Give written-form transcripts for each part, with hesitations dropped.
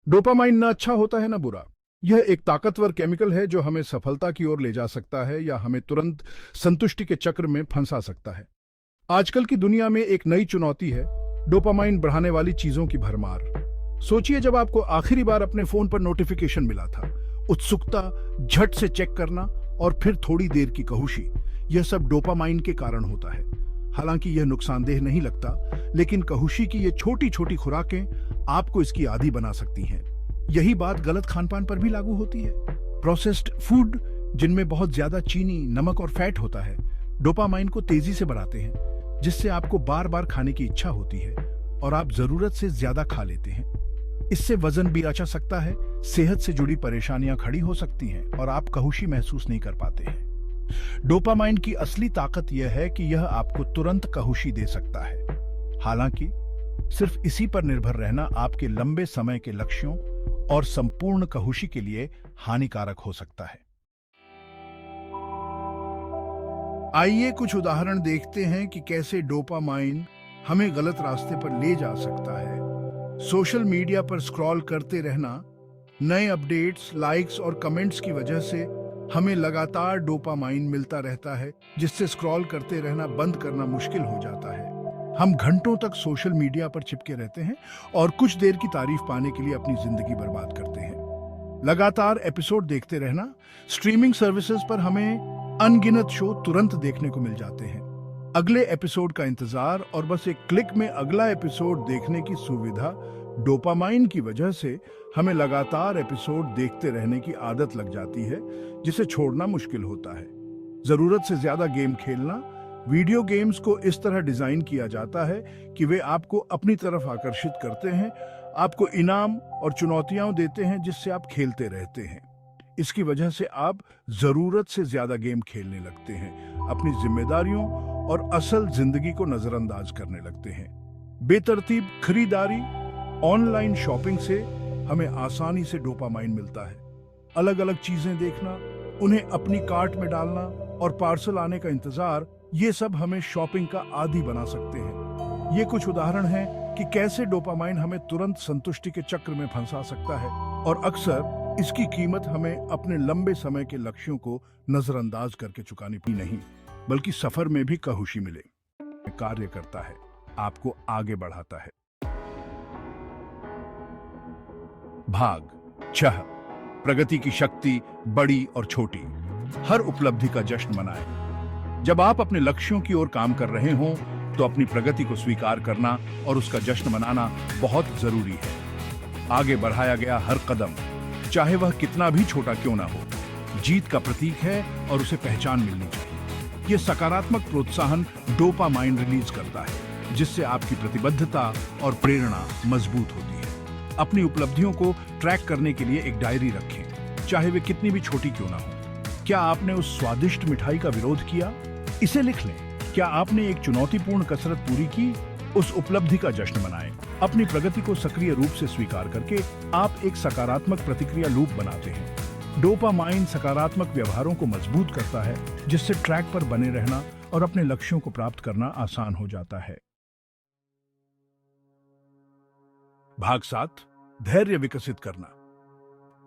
Dopamine ना अच्छा होता है ना बुरा। यह एक ताकतवर केमिकल है जो हमें सफलता की ओर ले जा सकता है या हमें तुरंत संतुष्टि के चक्र में फंसा सकता है। आजकल की दुनिया में एक नई चुनौती है डोपामाइन बढ़ाने वाली चीजों की भरमार। सोचिए, जब आपको आखिरी बार अपने फोन पर नोटिफिकेशन मिला था, उत्सुकता, झट से चेक करना और फिर थोड़ी देर की कहुशी, यह सब डोपामाइन के कारण होता है। हालांकि यह नुकसानदेह नहीं लगता, लेकिन कहुशी की ये छोटी छोटी खुराकें आपको इसकी आदी बना सकती हैं। यही बात गलत खानपान पर भी लागू होती है। प्रोसेस्ड फूड, जिनमें बहुत ज्यादा चीनी, नमक और फैट होता है, डोपामाइन को तेजी से बढ़ाते हैं, जिससे आपको बार बार खाने की इच्छा होती है और आप जरूरत से ज्यादा खा लेते हैं। इससे वजन भी आ सकता है, सेहत से जुड़ी परेशानियां खड़ी हो सकती हैं और आप कहुशी महसूस नहीं कर पाते हैं। डोपामाइन की असली ताकत यह है कि यह आपको तुरंत कहुशी दे सकता है। हालांकि सिर्फ इसी पर निर्भर रहना आपके लंबे समय के लक्ष्यों और संपूर्ण कहुशी के लिए हानिकारक हो सकता है। आइए कुछ उदाहरण देखते हैं कि कैसे डोपामाइन हमें गलत रास्ते पर ले जा सकता है। सोशल मीडिया पर स्क्रॉल करते रहना, नए अपडेट्स, लाइक्स और कमेंट्स की वजह से हमें लगातार डोपामाइन मिलता रहता है, जिससे स्क्रॉल करते रहना बंद करना मुश्किल हो जाता है। हम घंटों तक सोशल मीडिया पर चिपके रहते हैं और कुछ देर की तारीफ पाने के लिए अपनी जिंदगी बर्बाद करते हैं। लगातार एपिसोड देखते रहना, स्ट्रीमिंग सर्विसेज पर हमें अनगिनत शो तुरंत देखने को मिल जाते हैं। अगले एपिसोड का इंतजार और बस एक क्लिक में अगला एपिसोड देखने की सुविधा, डोपामाइन की वजह से हमें लगातार एपिसोड देखते रहने की आदत लग जाती है, जिसे छोड़ना मुश्किल होता है। जरूरत से ज्यादा गेम खेलना, वीडियो गेम्स को इस तरह डिजाइन किया जाता है कि वे आपको अपनी तरफ आकर्षित करते हैं, आपको इनाम और चुनौतियां देते हैं जिससे आप खेलते रहते हैं। इसकी वजह से आप जरूरत से ज्यादा गेम खेलने लगते हैं, अपनी जिम्मेदारियों और असल जिंदगी को नजरअंदाज करने लगते हैं। बेतरतीब खरीदारी, ऑनलाइन शॉपिंग से हमें आसानी से डोपामाइन मिलता है। अलग अलग चीजें देखना, उन्हें अपनी कार्ट में डालना और पार्सल आने का इंतजार, ये सब हमें शॉपिंग का आदी बना सकते हैं। ये कुछ उदाहरण हैं कि कैसे डोपामाइन हमें तुरंत संतुष्टि के चक्र में फंसा सकता है और अक्सर इसकी कीमत हमें अपने लंबे समय के लक्ष्यों को नजरअंदाज करके चुकानी पड़ी नहीं, बल्कि सफर में भी कहुशी मिले कार्य करता है, आपको आगे बढ़ाता है। भाग 6, प्रगति की शक्ति, बड़ी और छोटी, हर उपलब्धि का जश्न मनाएं। जब आप अपने लक्ष्यों की ओर काम कर रहे हों, तो अपनी प्रगति को स्वीकार करना और उसका जश्न मनाना बहुत जरूरी है। आगे बढ़ाया गया हर कदम, चाहे वह कितना भी छोटा क्यों ना हो, जीत का प्रतीक है और उसे पहचान मिलनी चाहिए। यह सकारात्मक प्रोत्साहन डोपामाइन रिलीज करता है, जिससे आपकी प्रतिबद्धता और प्रेरणा मजबूत होती है। अपनी उपलब्धियों को ट्रैक करने के लिए एक डायरी रखें, चाहे वे कितनी भी छोटी क्यों ना हो। क्या आपने उस स्वादिष्ट मिठाई का विरोध किया? इसे लिख लें। क्या आपने एक चुनौतीपूर्ण कसरत पूरी की? उस उपलब्धि का जश्न मनाएं। अपनी प्रगति को सक्रिय रूप से स्वीकार करके आप एक सकारात्मक प्रतिक्रिया लूप बनाते हैं। डोपामाइन सकारात्मक व्यवहारों को मजबूत करता है, जिससे ट्रैक पर बने रहना और अपने लक्ष्यों को प्राप्त करना आसान हो जाता है। भाग 7, धैर्य विकसित करना।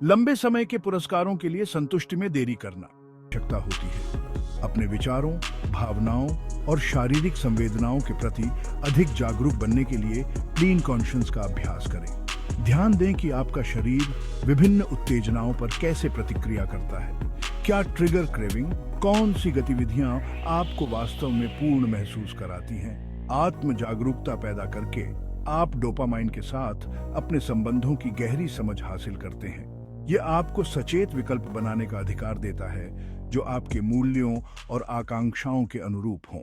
लंबे समय के पुरस्कारों के लिए संतुष्टि में देरी करना आवश्यकता होती है। अपने विचारों, भावनाओं और शारीरिक संवेदनाओं के प्रति अधिक जागरूक बनने के लिए क्लीन कॉन्शियस का अभ्यास करें। ध्यान दें कि आपका शरीर विभिन्न उत्तेजनाओं पर कैसे प्रतिक्रिया करता है। क्या ट्रिगर क्रेविंग, कौन सी गतिविधियां आपको वास्तव में पूर्ण महसूस कराती हैं। आत्म जागरूकता पैदा करके आप डोपामाइन के साथ अपने संबंधों की गहरी समझ हासिल करते हैं। यह आपको सचेत विकल्प बनाने का अधिकार देता है, जो आपके मूल्यों और आकांक्षाओं के अनुरूप हों।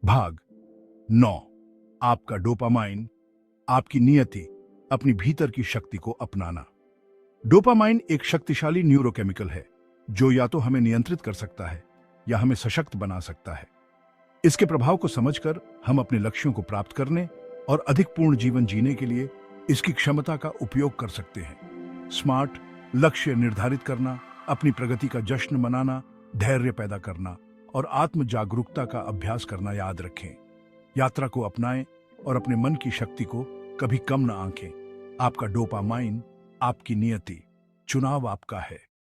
भाग 9, आपका डोपामाइन, आपकी नियति, अपनी भीतर की शक्ति को अपनाना। डोपामाइन एक शक्तिशाली न्यूरोकेमिकल है, जो या तो हमें नियंत्रित कर सकता है या हमें सशक्त बना सकता है। इसके प्रभाव को समझकर हम अपने लक्ष्यों को प्राप्त करने और अधिक पूर्ण जीवन जीने के लिए इसकी क्षमता का उपयोग कर सकते हैं। स्मार्ट लक्ष्य निर्धारित करना, अपनी प्रगति का जश्न मनाना, धैर्य पैदा करना और आत्म जागरूकता का अभ्यास करना याद रखें। यात्रा को अपनाएं और अपने मन की शक्ति को कभी कम ना आंकें। आपका डोपामाइन, आपकी नियति, चुनाव आपका है।